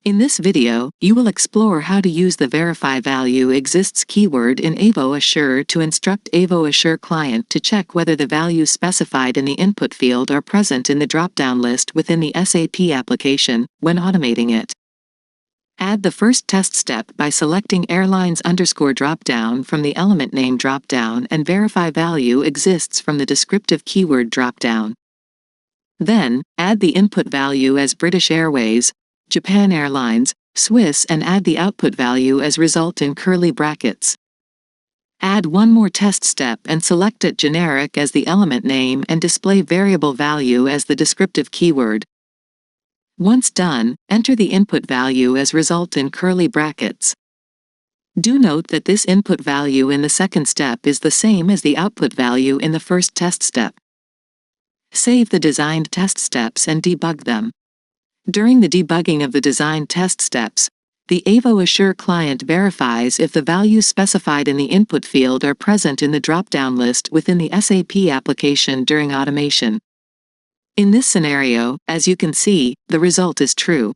In this video, you will explore how to use the Verify Value Exists keyword in Avo Assure to instruct Avo Assure Client to check whether the values specified in the input field are present in the dropdown list within the SAP application when automating it. Add the first test step by selecting airlines_dropdown from the element name dropdown and Verify Value Exists from the descriptive keyword dropdown. Then, add the input value as British Airways, Japan Airlines, Swiss, and add the output value as result in curly brackets. Add one more test step and select it generic as the element name and display variable value as the descriptive keyword. Once done, enter the input value as result in curly brackets. Do note that this input value in the second step is the same as the output value in the first test step. Save the designed test steps and debug them. During the debugging of the designed test steps, the Avo Assure client verifies if the values specified in the input field are present in the drop-down list within the SAP application during automation. In this scenario, as you can see, the result is true.